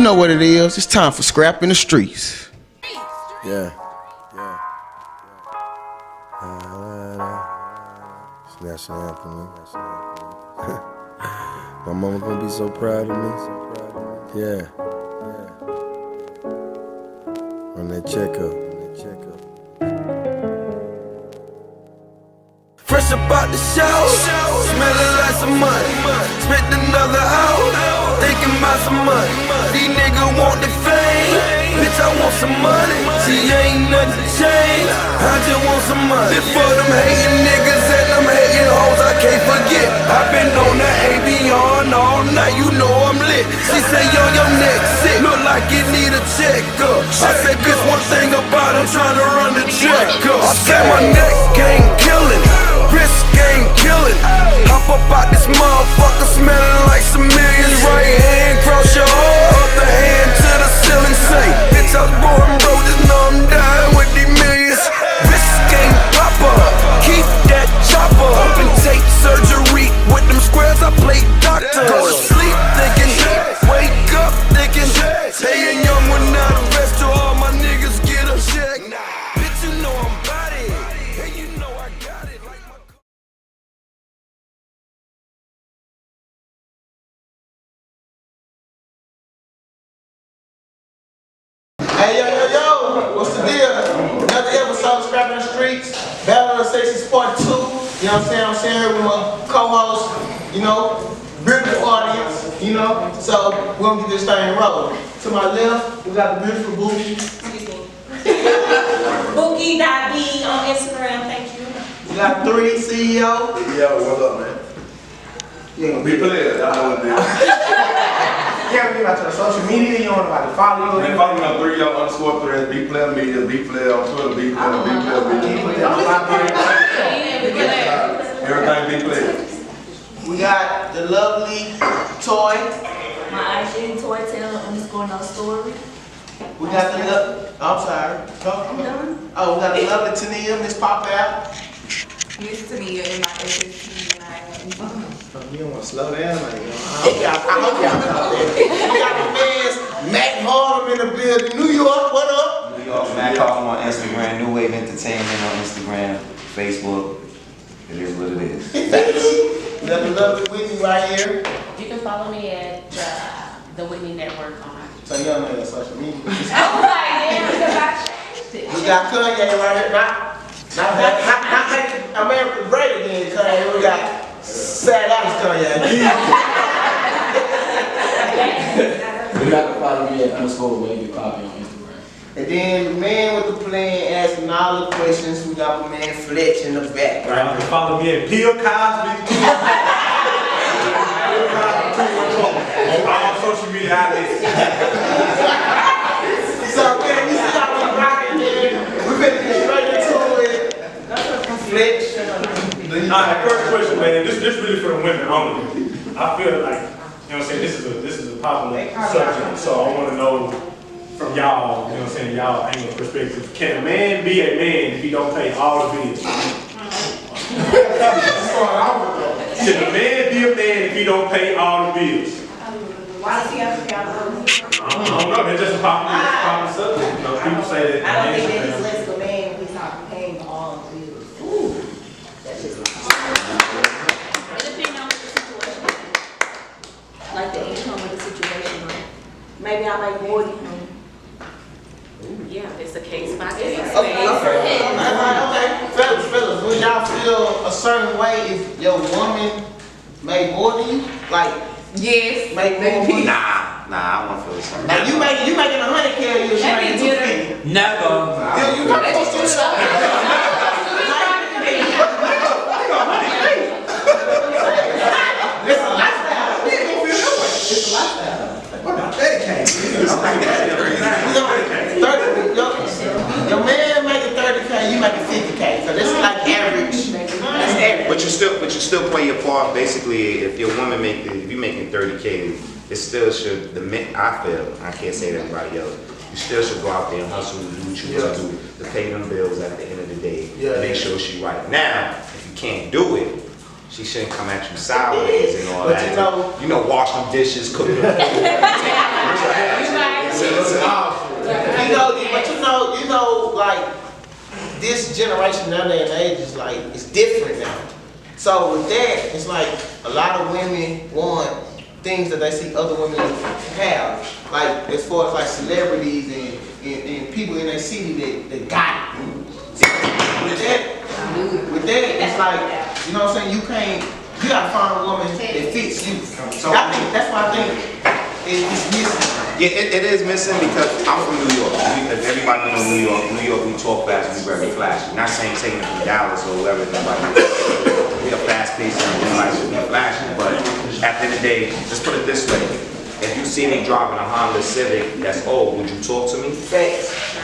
know what it is. It's time for Scrap in the Streets. Yeah. It's national anthem. My mama gonna be so proud of me. Yeah. On that checkup. Fresh up out the shower, smelling like some money. Spent another hour, thinking about some money. These niggas want the fame, bitch I want some money. See ain't nothing changed, I just want some money. Before them hating niggas and them hating hoes, I can't forget. I've been on that Avion all night, you know I'm lit. She say yo, your neck sick, look like it need a checkup. I said bitch, one thing about I'm trying to run the checkup. I said my neck ain't killing, wrist ain't killing. Hop up out this motherfucker smelling like some millions. Right hand cross your heart, other hand to the ceiling. Say, bitch I was born broke, just know I'm dying with these millions. Wrist ain't popper, keep that chopper up and take surgery with them squares. I play doctor. Go to sleep thinking, wake up thinking, staying young when I the rest of all my niggas get a check. Bitch you know I'm about it, and you know I got it like my. Hey, yo, what's the deal? Another episode of Scrap in the Streets, Battle of the Sexes Part 2. You know what I'm saying? I'm sitting here with my co-host, you know, beautiful audience, you know. So, we're gonna get this thing rolling. To my left, we got the beautiful Bookie. Excuse me. Bookie.B on Instagram, thank you. We got 3 CEO. Yo, what's up, man? Yeah, Be players, y'all know what it is. yeah, we got your social media, you want to follow you. Man, follow me on 3yo_threads, B Player Media, B Player on Twitter, B Player Media. Everything B Player. We got the lovely Toy. My IG, Toytail_no_story. We got the I'm sorry. I'm done. Oh, we got the lovely Tania, Miss Pop Out. Used to be in my SST and I You don't want to slow down, like, I hope y'all know that. We got the fans, Mac Harlem in the building, New York, what up? New York, Mac Harlem on Instagram, New Wave Entertainment on Instagram, Facebook. It is what it is. We got the lovely Whitney right here. You can follow me at the Whitney Network on So you don't know your social media. I was like, damn, because I changed it. We got Kanye right here, not making America great again, Kanye. We got Sad Alex Kanye. You got to follow me at _WavyPoppy on Instagram. And then the man with the plan asking all the questions. We got my man Fletch in the back. Right, follow me at Bill Cosby. On all social media outlets. So man, you see how we rocking there. We're gonna get straight into it. Fletch. Alright, first question, man. This really for the women only. I feel like, you know what I'm saying, this is a popular subject, so I want to know from y'all, you know what I'm saying, y'all angle perspective. Can a man be a man if he don't pay all the bills? Can a man be a man if he don't pay all the bills? Why does he have to pay all the bills? I don't know, that's just a popular subject. You know, people say that. I don't think that he's less of a man if he's not paying all the bills. Ooh. That's just It depends on the situation. Like the income of the situation, right? Maybe I make more than him. Yeah, it's a case by case. Okay. Fellas, would y'all feel a certain way if your woman made more than you? Like, yes. make more money? Nah, I don't feel the same. Now you making 100K a year, she making 250. Never. You not supposed to do that. It's a lifestyle. It's a lifestyle. Your man making 30K, you making 50K. So this is like average. That's average. But you still play your part. Basically, if your woman if you making 30K, it still should. I feel, I can't say to everybody else. You still should go out there and hustle and do what you want to do to pay them bills at the end of the day. And make sure she right. Now, if you can't do it, she shouldn't come at you sideways and all But that. You know, wash them dishes, cook them. You know, like this generation nowadays and age is like it's different now. So with that, it's like a lot of women want things that they see other women have, like as far as like celebrities and people in their city that got it. With that, it's like, you know what I'm saying, you gotta find a woman that fits you. So I think that's why I think it's missing. Yeah, it is missing because I'm from New York. If everybody knows New York, we talk fast, we very flashy. Not saying taking it from Dallas or whoever, we are fast paced and everybody should be flashy, but at the end of the day, just put it this way. If you see me driving a Honda Civic that's old, would you talk to me?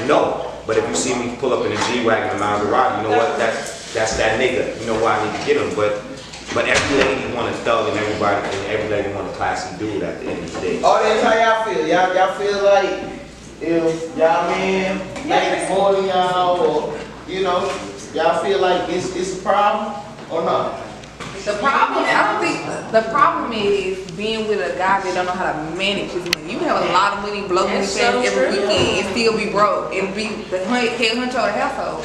No. But if you see me pull up in a G-Wagon, a Maserati, you know what? That's that nigga. You know why I need to get him. But every lady want a thug and every lady want a classy dude at the end of the day. Oh, that's how y'all feel. Y'all feel like if y'all man make more than y'all, or you know, y'all feel like it's a problem or not? The problem, I don't think, the problem is being with a guy that don't know how to manage his money. You can have a lot of money, blow money every weekend, and still be broke, and be the head hunter of the household.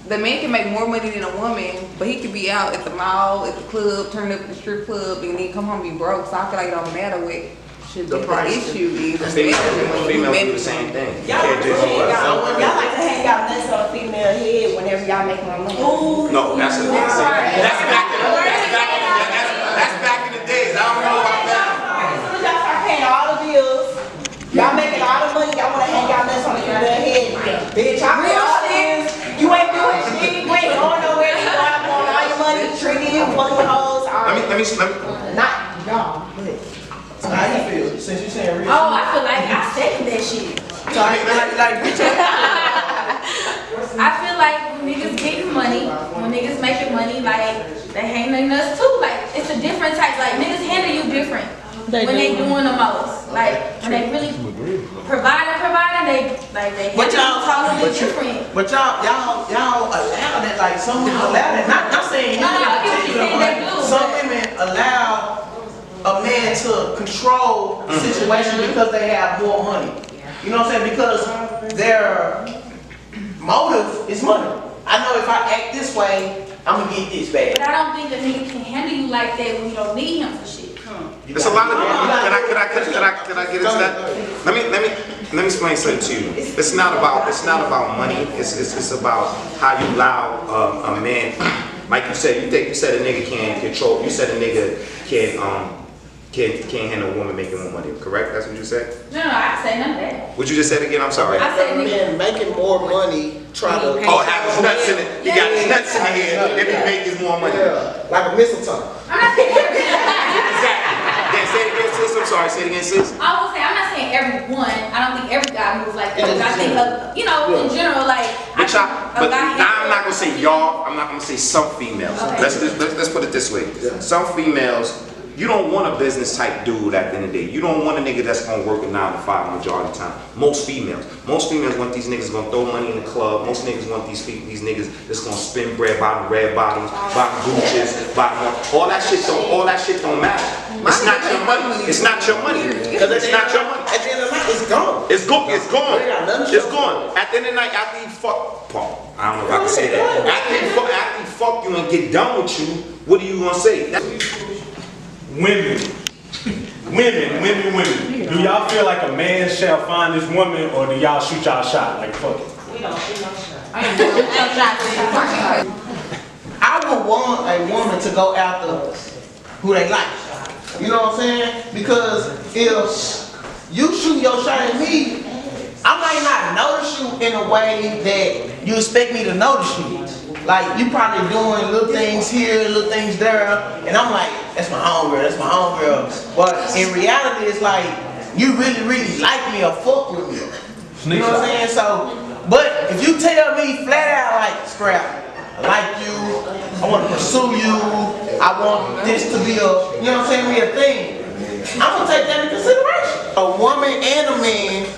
The man can make more money than a woman, but he could be out at the mall, at the club, turn up at the strip club, and then come home and be broke. So I feel like it don't matter what the issue is. Females do the same thing. Y'all like to hang out nuts on a female head whenever y'all make more money. No, that's back in the days. I don't know about that. As soon as y'all start paying all the bills, y'all making all the money, y'all want to hang out nuts on a female head. Bitch, I pay all the bills. You ain't doing shit. You ain't going nowhere. You out on all your money, treating you, fucking with hoes. Let me. Not y'all, but. So how you feel since you saying real? Oh, I feel like I second that shit. So I feel like when niggas getting money, when niggas making money, like they handling us too. Like it's a different type. Like niggas handle you different when they doing the most. Like when they really providing, they handle you totally different. But y'all allow that. Like some women allow that. Not saying some women allow a man to control the situation because they have more money. You know what I'm saying? Because their motive is money. I know if I act this way, I'm gonna get this bad. But I don't think a nigga can handle you like that when you don't need him for shit. There's a lot of. Can I get into that? Let me explain something to you. It's not about money. It's about how you allow a man. Like you said, you said a nigga can't control. You said a nigga can't handle a woman making more money, correct? That's what you said? No, I say none of that. What you just said again? I'm sorry. I said men making more money, trying to have his nuts in it. You got his nuts in the head, then he making more money. Yeah, like a mistletoe. I'm not saying Exactly. Yeah, say it again, sis. I'm sorry. Say it again, sis. I will say I'm not saying everyone. I don't think every guy moves like that. I think in general, like But I'm not gonna say y'all. I'm not gonna say some females. Okay. Let's put it this way. Some females. You don't want a business type dude at the end of the day. You don't want a nigga that's gonna work a 9 to 5 majority of the time. Most females want these niggas gonna throw money in the club. Most niggas want these niggas that's gonna spend bread, buy red bottoms, buy Gucci's, buy all that shit don't matter. It's not your money. It's not your money. It's not your money. At the end of the night, it's gone. It's gone. It's gone. At the end of the night, after you fuck, Paul. I don't know if I can say that. After you fuck you and get done with you, what are you gonna say? Women. Do y'all feel like a man shall find this woman, or do y'all shoot y'all shot? Like fuck it. We don't shoot no shot. I would want a woman to go after who they like. You know what I'm saying? Because if you shoot your shot at me, I might not notice you in a way that you expect me to notice you. Like, you probably doing little things here, little things there, and I'm like, that's my homegirl. But in reality, it's like, you really like me or fuck with me. You know what I'm saying? So, but if you tell me flat out, like, Scrap, I like you, I want to pursue you, I want this to be a, you know what I'm saying, be a thing, I'm going to take that into consideration. A woman and a man,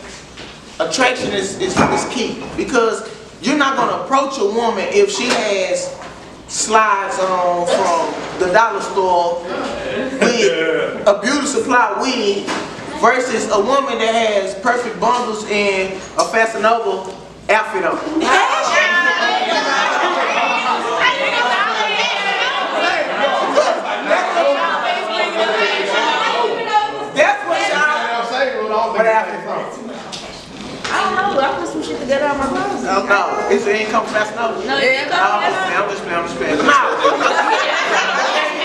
attraction is key, because you're not going to approach a woman if she has slides on from the dollar store with a beauty supply wig versus a woman that has perfect bundles and a Fasanova outfit on. That's what y'all. Where the outfit from? I don't know, I put some shit together on my clothes. Oh no, it ain't come from Fasanova. No, it ain't come from Fasanova. I'm just playing. No.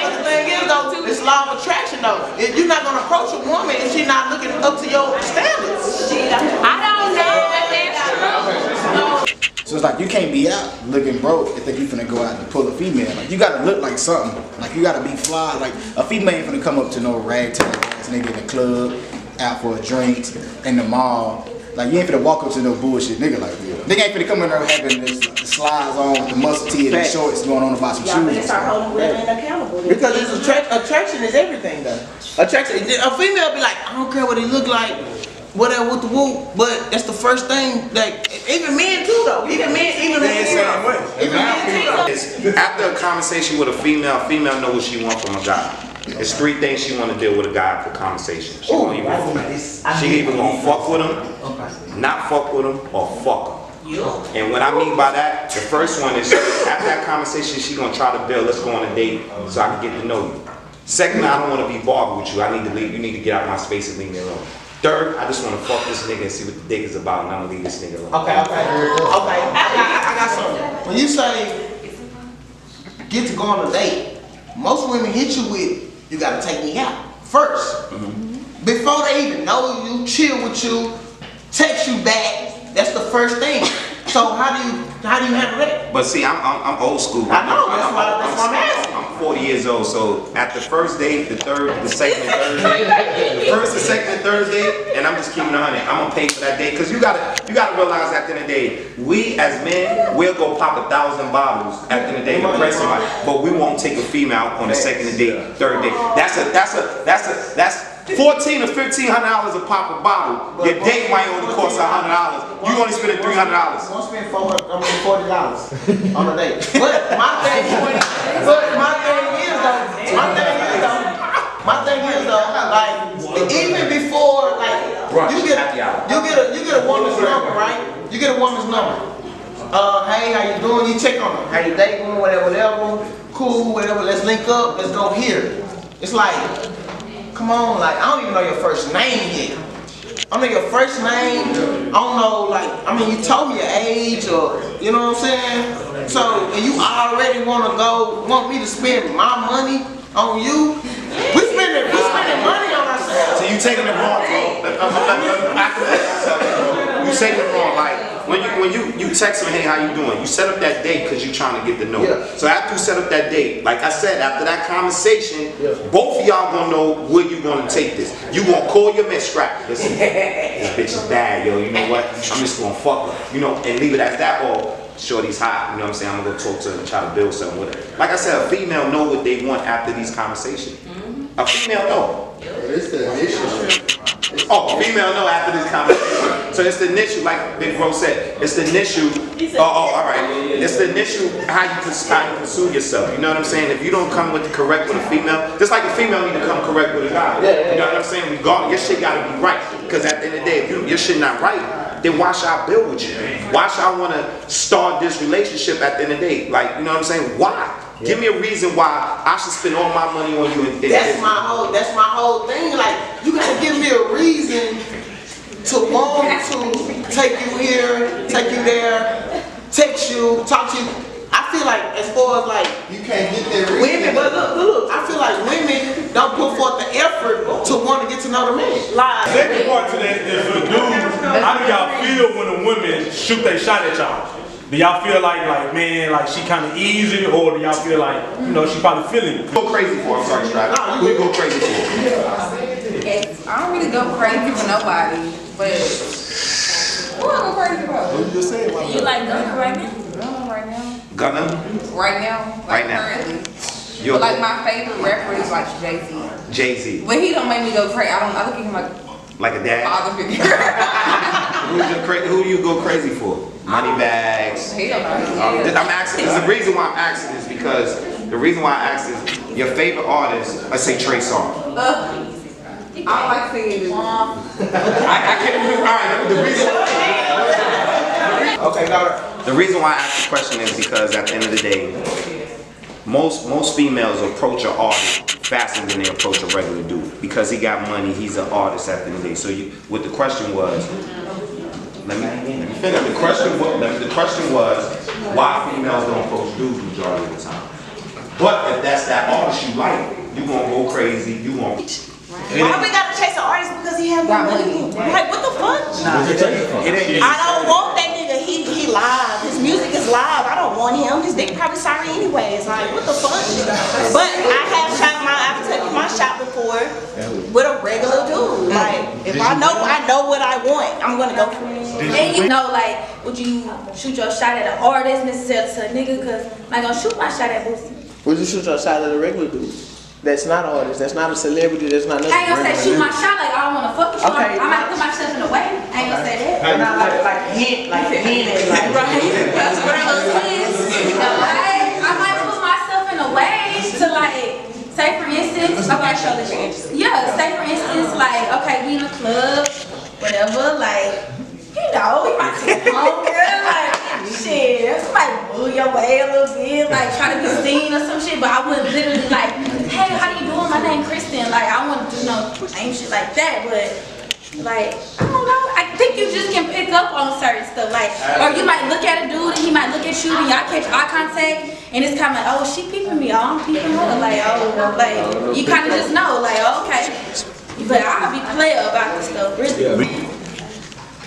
The thing is though, it's law of attraction though. If you're not gonna approach a woman if she's not looking up to your standards. I don't know that that's true. So it's like you can't be out looking broke and think you finna go out and pull a female. Like you gotta look like something. Like you gotta be fly. Like a female ain't finna come up to no ragtag ass nigga in the club, out for a drink, in the mall. Like you ain't finna walk up to no bullshit nigga like this. Nigga ain't finna come in there having the slides on, the muscle tee and the shorts going on about some Y'all better shoes. start holding women accountable. Because it's attraction is everything though. Attraction, a female be like, I don't care what they look like, whatever with the whoop, but that's the first thing that, even men too though, even men too. After a conversation with a female know what she wants from a guy. There's 3 things she want to deal with a guy after conversation. She either gonna fuck with him, not fuck with him, or fuck him. And what I mean by that, the first one is after that conversation, she gonna try to build, let's go on a date so I can get to know you. Second, I don't want to be bothered with you. I need to leave. You need to get out of my space and leave me alone. Third, I just want to fuck this nigga and see what the dick is about, and I'm gonna leave this nigga alone. Okay. I got something. When you say get to go on a date, most women hit you with, you gotta take me out first. Before they even know you, chill with you, text you back, that's the first thing. So how do you handle that? But see, I'm old school. I know, that's why I'm asking. I'm 40 years old, so at the first date, the third, the second, and third date, the first, the second, and third date, and I'm just keeping 100. I'm gonna pay for that date, cause you gotta realize at the end of the day, we as men, we'll go pop 1,000 bottles at the end of the day to impress somebody, but we won't take a female on the second date, third date. That's $1,400 to $1,500 a pop a bottle. Your date might only cost $100. You only spending $300. I'm gonna spend $40 on a date. But my thing is though, like even before, like you get a woman's number, right? You get a woman's number. Hey, how you doing? You check on her. How you dating? Whatever. Cool, whatever. Let's link up. Let's go here. It's like, come on, like I don't even know your first name yet. I know your first name. I don't know, like, I mean, you told me your age, or you know what I'm saying. So, and you already want me to spend my money on you. We spending money on ourselves. So you taking it wrong, bro. You taking it wrong. Like when you text me, hey, how you doing? You set up that date because you trying to get to know. Yeah. So after you set up that date, like I said, after that conversation, both of y'all gonna know where you gonna take this. You gonna call your man strap. Listen, this bitch is bad, yo. You know what? I'm just gonna fuck her. You know, and leave it as that, or shorty's hot. You know what I'm saying? I'm gonna go talk to her and try to build something with her. Like I said, a female know what they want after these conversations. A female know. It's the initial. Oh, female know after this conversation. So it's the initial, like Big Bro said, it's the initial, all right. It's the initial how you pursue yourself. You know what I'm saying? If you don't come with the correct with a female, just like a female need to come correct with a guy. You know what I'm saying? Regardless, your shit gotta be right. Because at the end of the day, if your shit not right, then why should I build with you? Why should I wanna start this relationship at the end of the day? Like, you know what I'm saying? Why? Give me a reason why I should spend all my money on you. That's my whole thing. Like, you gotta give me a reason to want to take you here, take you there, text you, talk to you. I feel like as far as like You can't get that reason. women, but look, I feel like women don't put forth the effort to want to get to know the man. Like, Second part to that is for the dudes, how do y'all feel when a woman shoot they shot at y'all? Do y'all feel like man, like she kind of easy, or do y'all feel like, you know, she probably feeling it? Go crazy for, I'm sorry, Strap. Who you go crazy for? I don't really go crazy for nobody, but who I go crazy for? What you just said? You like Gunna right now? Gunna right now. Gunna? Right now. Like Right now. currently. You're But like my favorite rapper is like Jay-Z. Jay-Z. But he don't make me go crazy. I look at him like Like a dad? father figure. Who do you go crazy for? Money bags. Hell no. I'm asking. The reason why I'm asking is because your favorite artist. Let's say Trey Songz. I like singing this. I can't do right. The reason. Okay, got it. The reason why I asked the question is because at the end of the day, most females approach an artist faster than they approach a regular dude because he got money. He's an artist at the end of the day. So what the question was. Let me finish. The question was why females don't approach dudes majority of the time. But if that's that artist you like, you gonna go crazy. You gonna. Why we gotta chase an artist because he has more money? Like, what the fuck? I don't want that nigga. He live. His music is live. I don't want him. His dick probably sorry anyways. Like, what the fuck? But I've taken my shot before with a regular dude. Like, if I know what I want, I'm gonna go for it. And you know, like, would you shoot your shot at an artist necessarily to a nigga? Cause I'm not gonna shoot my shot at Boosie. Would you shoot your shot at a regular dude? That's not an artist. That's not a celebrity. That's not nothing. I ain't gonna say shoot my shot like I don't wanna fuck with you. Okay. I might put myself in the way. I ain't gonna say that. Like hint, like That's what I was saying. I might put myself in a way to like, say for instance, say for instance, like, okay, we in a club, whatever, like, you know, we might take home, girl, like, shit, somebody move your way a little bit, like, try to be seen or some shit, but I wouldn't literally like, hey, how you doing? My name Kristen. Like, I wouldn't do no name shit like that, but like, I don't know. I think you just can pick up on certain stuff. Like, or you might look at a dude and he might look at you and y'all catch eye contact and it's kind of like, oh, she peeping me. Oh, I'm peeping her. Like, oh, like, you kind of just know, like, oh, okay. But I'll be player about this stuff, really.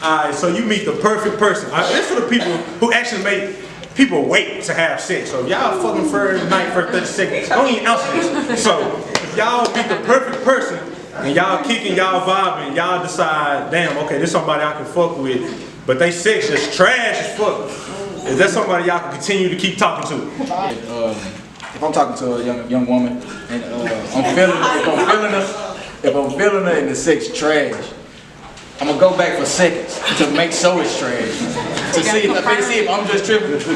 Alright, so you meet the perfect person. This for the people who actually make people wait to have sex. So if y'all fucking for the night for 30 seconds, don't even answer this. So if y'all meet the perfect person and y'all kicking, y'all vibing, y'all decide, damn, okay, this somebody I can fuck with, but they sex just trash as fuck. Is that somebody y'all can continue to keep talking to? If I'm talking to a young woman and if I'm feeling her and the sex trash, I'm gonna go back for seconds to make sure it's trash. To see if I'm just tripping. If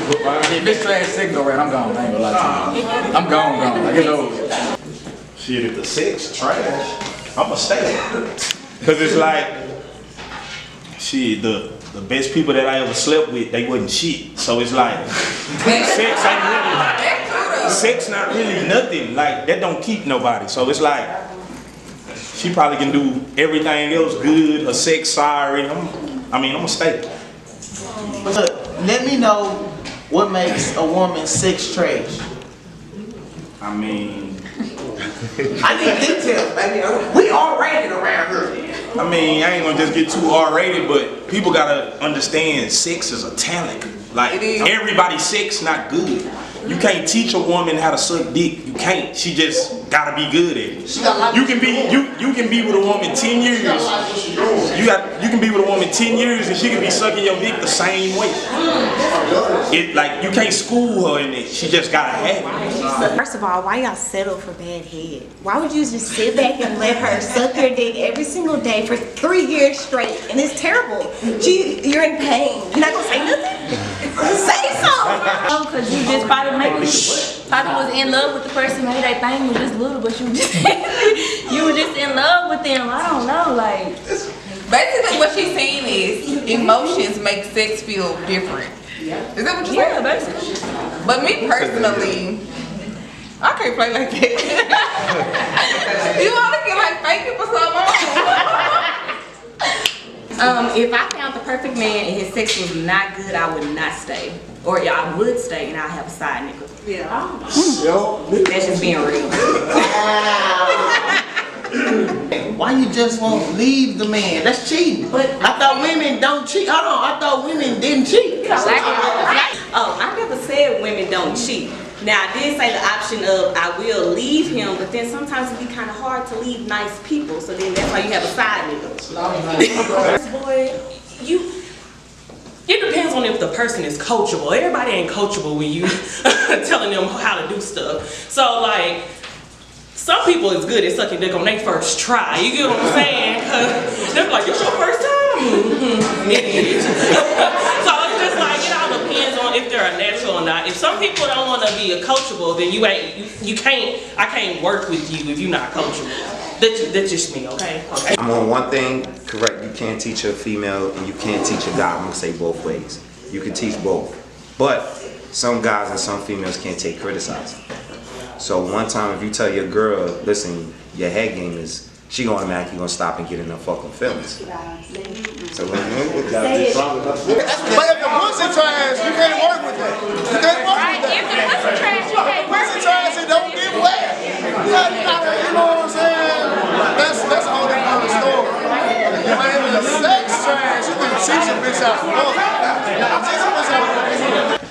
it's trash, second go right, I'm gone. I ain't gonna lie to you. I'm gone. Like, it's over. Shit, if the sex trash, I'ma stay. Cause it's like, shit, the best people that I ever slept with, they wasn't shit. So it's like, sex not really nothing. Like, that don't keep nobody. So it's like, she probably can do everything else good, her sex sorry. I'm gonna stay. Look, let me know what makes a woman sex trash. I mean, I need details, baby. We all rated around here. I mean, I ain't gonna just get too R-rated, but people gotta understand sex is a talent. Like, everybody's sex not good. You can't teach a woman how to suck dick. You can't. She just gotta be good at it. You can be with a woman 10 years. You can be with a woman 10 years and she can be sucking your dick the same way. Like, you can't school her in it. She just gotta have it. First of all, why y'all settle for bad head? Why would you just sit back and let her suck your dick every single day for 3 years straight? And it's terrible. You're in pain. You're not gonna say nothing? Say something! Oh, cause you just probably was in love with the person, maybe that thing was just little, but you were just in love with them. I don't know, like. Basically what she's saying is emotions make sex feel different. Is that what you're saying? Yeah, basically. But me personally, I can't play like that. You wanna get like fake it for something? If I found the perfect man and his sex was not good, I would not stay. Or I would stay and I'll have a side nigga. Yeah. That's just being real. Why you just won't leave the man? That's cheating. But I thought women don't cheat. Hold on, I thought women didn't cheat. Oh, I never said women don't cheat. Now, I did say the option of I will leave him, but then sometimes it be kind of hard to leave nice people, so then that's why you have a side nigga. Boy, it depends on if the person is coachable. Everybody ain't coachable when you telling them how to do stuff. So like, some people is good at sucking dick on their first try. You get what I'm saying? They're like, it's your first time? It is. So it's just like, it all depends on if they're a natural or not. If some people don't want to be a coachable, then I can't work with you if you're not coachable. That's just me, okay? I'm on one thing, correct, you can't teach a female and you can't teach a guy. I'm gonna say both ways. You can teach both. But some guys and some females can't take criticism. So one time if you tell your girl, listen, your head game is, she gonna automatically gonna stop and get in her fucking feelings. So But if the pussy trash, you can't work with that. You can't work with that. If the pussy trash, you can't work Pussy with trash, it don't get wet. You know what I'm saying? That's a whole different story. But if the sex trash, you can teach a bitch out for love. Teach a bitch out for love.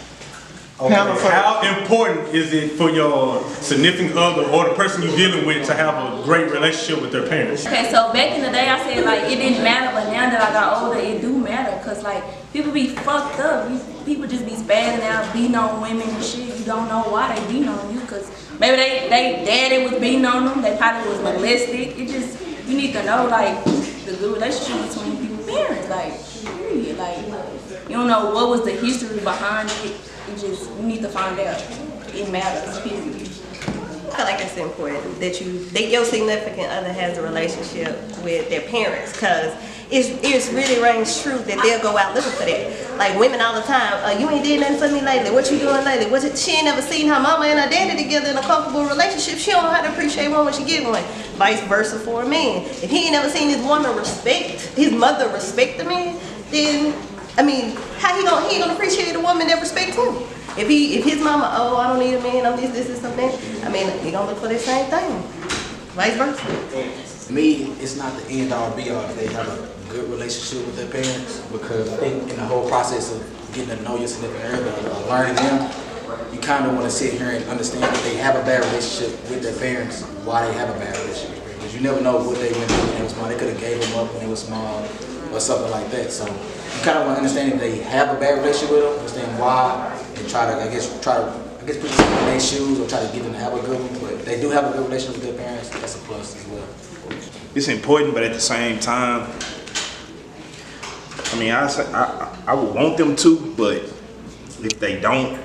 Okay. How important is it for your significant other or the person you're dealing with to have a great relationship with their parents? Okay, so back in the day I said like it didn't matter, but now that I got older, it do matter. Cause like people be fucked up. People just be spazzing out, beating on women and shit. You don't know why they beating on you, cause maybe they daddy was beating on them. They probably was molested. It just, you need to know like the good relationship between people's parents. Like period. Like you don't know what was the history behind it. It just, you need to find out. It matters, period. I feel like it's important that your significant other has a relationship with their parents, because it's really rings true that they'll go out looking for that. Like women all the time, you ain't did nothing for me lately. What you doing lately? She ain't never seen her mama and her daddy together in a comfortable relationship. She don't know how to appreciate one when she get one. Vice versa for a man. If he ain't never seen his woman respect, his mother respect the man, then I mean, how he gonna appreciate a woman that respects him? If his mama, oh, I don't need a man, I'm this, and something. I mean, he gonna look for the same thing. Vice versa. To me, it's not the end all be all if they have a good relationship with their parents, because I think in the whole process of getting to know your significant other or learning them, you kind of want to sit here and understand that they have a bad relationship with their parents, why they have a bad relationship. Because you never know what they went through when they were small. They could have gave them up when they were small or something like that. So you kind of want to understand if they have a bad relationship with them, understand why, and try to put yourself in their shoes or try to get them to have a good one. But if they do have a good relationship with their parents, that's a plus as well. It's important, but at the same time, I mean, I would want them to, but if they don't,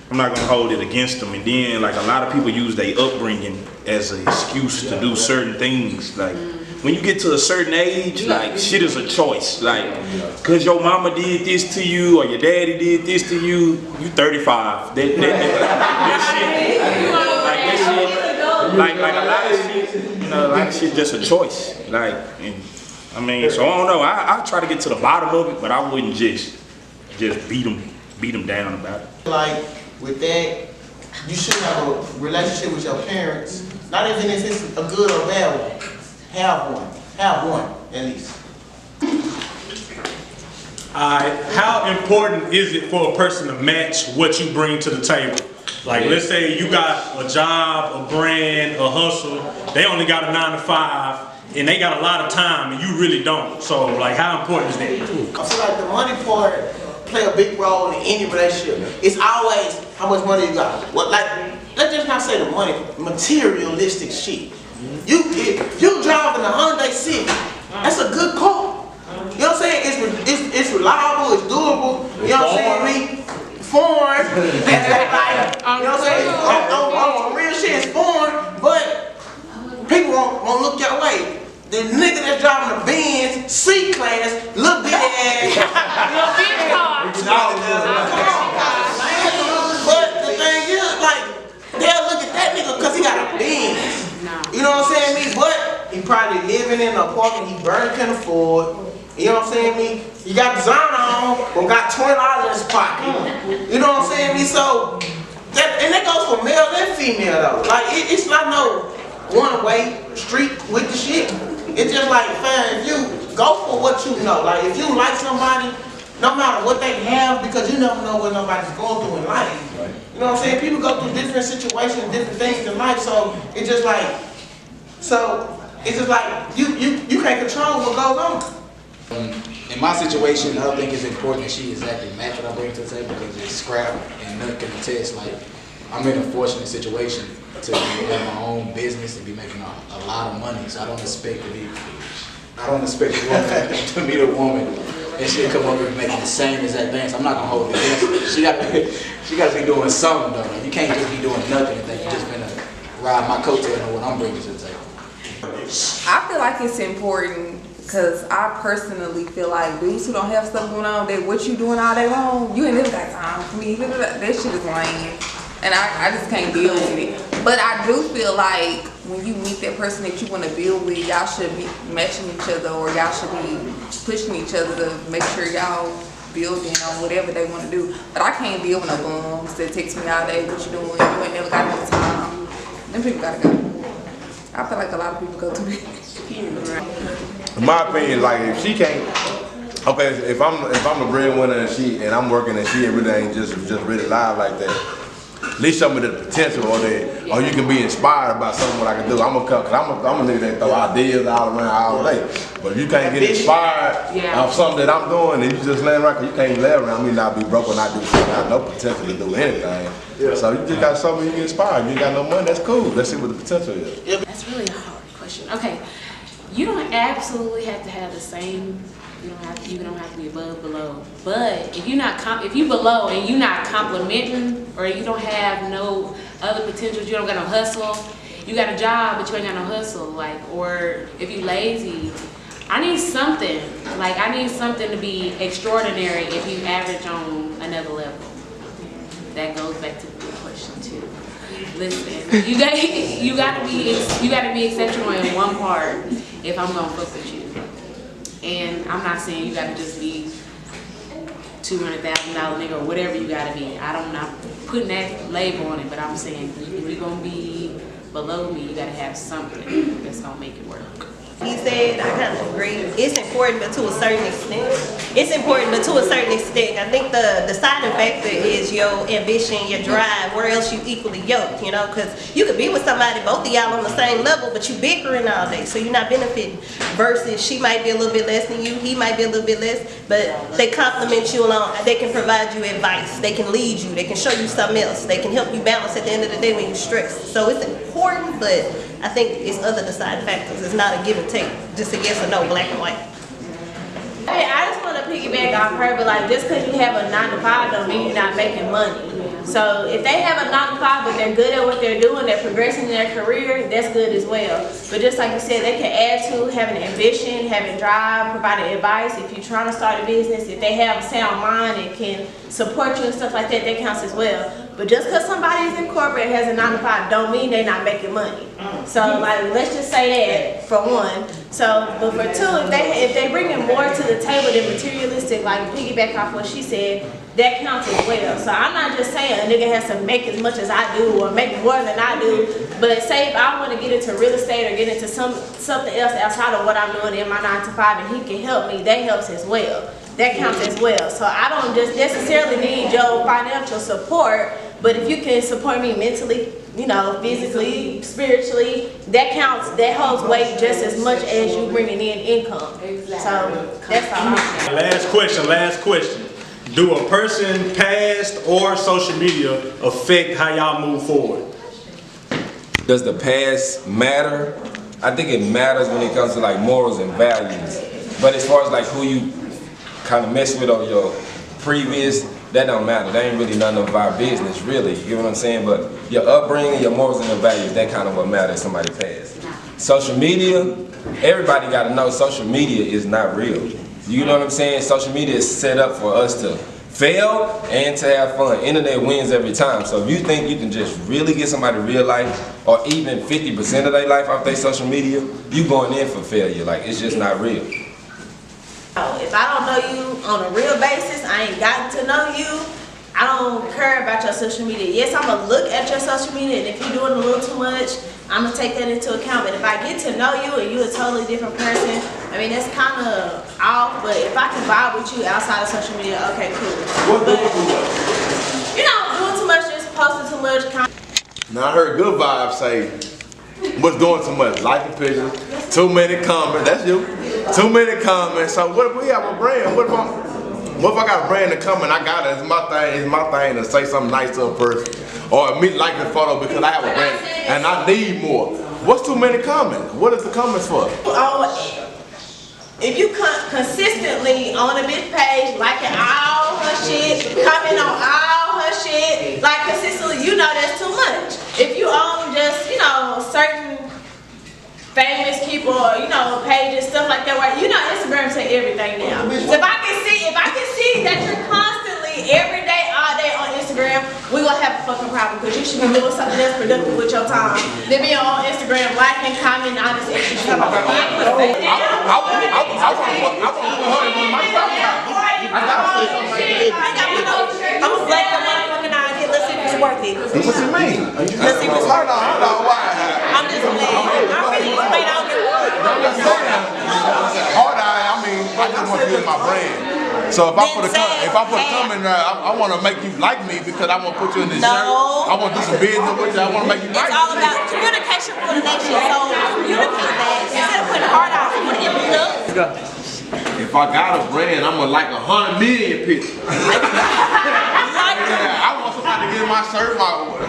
I'm not gonna hold it against them. And then, like, a lot of people use their upbringing as an excuse to do certain things. Like, when you get to a certain age, like, shit is a choice. Like, cause your mama did this to you or your daddy did this to you, you 35. That shit, like a lot of shit, you know, like shit just a choice. Like, and I mean, so I don't know. I try to get to the bottom of it, but I wouldn't just beat them down about it. Like with that, you should have a relationship with your parents. Not even if it's a good or bad one. Have one at least. Alright, how important is it for a person to match what you bring to the table? Like, let's say you got a job, a brand, a hustle. They only got a 9 to 5, and they got a lot of time, and you really don't. So, like, how important is that? I feel like the money part play a big role in any relationship. It's always how much money you got. What, like, let's just not say the money, materialistic shit. If you driving a Hyundai Civic, that's a good car. You know what I'm saying? It's reliable, it's durable. You know what I'm saying? Foreign. That's like, you know what I'm saying? On real shit, it's foreign, but people won't look your way. The nigga that's driving a Benz C-Class, little bitty ass. But the thing is, like, they'll look at that nigga because he got a Benz. You know what I'm saying, me? But he probably living in an apartment he barely can afford. You know what I'm saying, me? He got designer on, but got $20 in his pocket. You know what I'm saying, me? So, that goes for male and female though. Like, it's not no one-way street with the shit. It's just like, fam, if you go for what you know. Like, if you like somebody, no matter what they have, because you never know what nobody's going through in life. You know what I'm saying? People go through different situations, different things in life, so it's just like, you can't control what goes on. In my situation, I don't think it's important that she exactly match what I bring to the table, because it's scrap and nothing can attest. Like, I'm in a fortunate situation to have my own business and be making a lot of money, so I don't expect a woman to meet a woman and she'll come over and making the same exact things. I'm not gonna hold it against her. She gotta be doing something though. Like, you can't just be doing nothing if you've just been a ride my coattail on what I'm bringing to the table. I feel like it's important because I personally feel like dudes who don't have stuff going on, that what you doing all day long, you ain't never got time for me. That shit is lame. And I just can't deal with it. But I do feel like when you meet that person that you want to build with, y'all should be matching each other, or y'all should be pushing each other to make sure y'all building on whatever they want to do. But I can't deal with no bums that text me all day, what you doing, you ain't never got no time. Them people gotta go. I feel like a lot of people go through that. In my opinion, like if she can't, okay, if I'm the breadwinner and I'm working and she really ain't just really live like that, at least show me the potential, or you can be inspired by something what I can do. I'm a nigga that throw ideas all around all day. But if you can't get inspired of something that I'm doing, and you just laying around, 'cause you can't lay around me not be broke or not do something. I have no potential to do anything. Yeah. So you just got something you get inspired. You ain't got no money, that's cool. Let's see what the potential is. That's really a hard question. Okay, you don't absolutely have to have the same. You don't have to be above, below. But if you below and you not complimenting, or you don't have no other potentials, you don't got no hustle, you got a job but you ain't got no hustle, like, or if you lazy, I need something. Like, I need something to be extraordinary if you average on another level. That goes back to the question too. Listen, you gotta be exceptional in one part if I'm gonna fuck with you. And I'm not saying you gotta just be $200,000 nigga or whatever you gotta be. I'm not putting that label on it, but I'm saying if you're gonna be below me, you gotta have something that's gonna make it work. He said, I kind of agree. It's important, but to a certain extent. It's important, but to a certain extent. I think the deciding factor is your ambition, your drive, where else you equally yoked, you know? Because you could be with somebody, both of y'all on the same level, but you bickering all day, so you're not benefiting. Versus she might be a little bit less than you, he might be a little bit less, but they compliment you along. They can provide you advice, they can lead you, they can show you something else, they can help you balance at the end of the day when you're stressed. So it's important, but I think it's other deciding factors. It's not a give and take, just a yes or no, black and white. Hey, I just want to piggyback off her, but like just because you have a 9 to 5 don't mean you're not making money. So if they have a 9 to 5 but they're good at what they're doing, they're progressing in their career, that's good as well. But just like you said, they can add to having ambition, having drive, providing advice. If you're trying to start a business, if they have a sound mind and can support you and stuff like that, that counts as well. But just because somebody's in corporate and has a 9 to 5 don't mean they're not making money. So like, let's just say that for one. So, but for two, if they bringing more to the table than materialistic, like piggyback off what she said, that counts as well. So I'm not just saying a nigga has to make as much as I do or make more than I do, but say if I want to get into real estate or get into something else outside of what I'm doing in my 9 to 5 and he can help me, that helps as well. That counts as well. So I don't just necessarily need your financial support, but if you can support me mentally, you know, physically, spiritually, that counts, that holds weight just as much as you bringing in income. Exactly. So that's all I'm saying. Last question. Do a person past or social media affect how y'all move forward? Does the past matter? I think it matters when it comes to like morals and values. But as far as like who you kind of mess with or your previous, that don't matter. That ain't really none of our business, really. You know what I'm saying? But your upbringing, your morals and your values, that kind of what matters somebody past. Social media, everybody got to know social media is not real. You know what I'm saying? Social media is set up for us to fail and to have fun. Internet wins every time. So if you think you can just really get somebody real life or even 50% of their life off their social media, you going in for failure. Like, it's just not real. If I don't know you on a real basis, I ain't gotten to know you, I don't care about your social media. Yes, I'm gonna look at your social media, and if you're doing a little too much, I'm gonna take that into account. But if I get to know you and you're a totally different person, I mean, that's kind of off. But if I can vibe with you outside of social media, okay, cool. But, you know, doing too much, just posting too much. Now I heard Good Vibes say, what's doing too much? Liking pictures, too many comments. That's you. Too many comments. So what if we have a brand? What if I got a brand to come and I got it? It's my thing to say something nice to a person, or me like the photo because I have a brand and I need more. What's too many comments? What is the comments for? If you consistently on a bitch page, liking all her shit, commenting on all her shit, like consistently, you know that's too much. If you just, you know, people, you know, pages, stuff like that. Where you know, Instagram say everything now. So if I can see that you're constantly every day, all day on Instagram, we gonna have a fucking problem because you should be doing something that's productive with your time. Then be on Instagram, liking, commenting, all this extra shit. I'm gonna put her in one of my I'm gonna flex the motherfucking eye and let's see if it's worth it. What you mean? Let's see if it's worth it. Hold on, why? I'm just playing. I'm really explaining. I don't give a fuck. Hold on, I mean, I just want to use my brand. So if I put a comment there, I want to make you like me because I want to put you in this shirt. I want to do some business with you. I want to make you like me. It's all about communication for the nation. So communicate that instead of putting hard out. You want to get look. If I got a brand, I'm gonna like 100 million pictures. Yeah, I want somebody to get my shirt,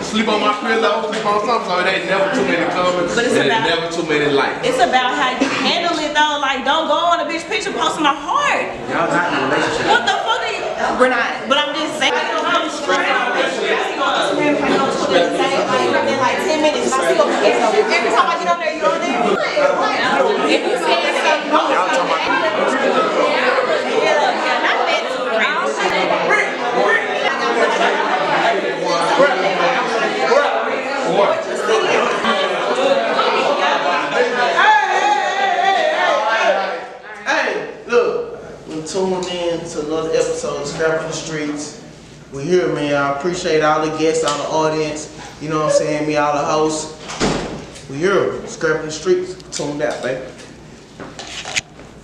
sleep on my pillow, sleep on something, so it ain't never too many comments, but it's never too many likes. It's about how you handle it though. Like, don't go on a bitch picture posting my heart. Y'all not in a relationship. What the fuck are you? We're not. But I'm just saying. Like 10 minutes. Every time I get on there, you on there. If you say something, y'all talking about. Hey, look, we're tuned in to another episode of Scrapping the Streets. We here, man. I appreciate all the guests, all the audience. You know what I'm saying? Me, all the hosts. We here, Scrapping the Streets. Tuned out, baby.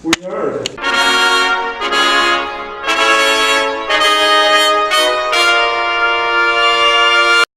We heard.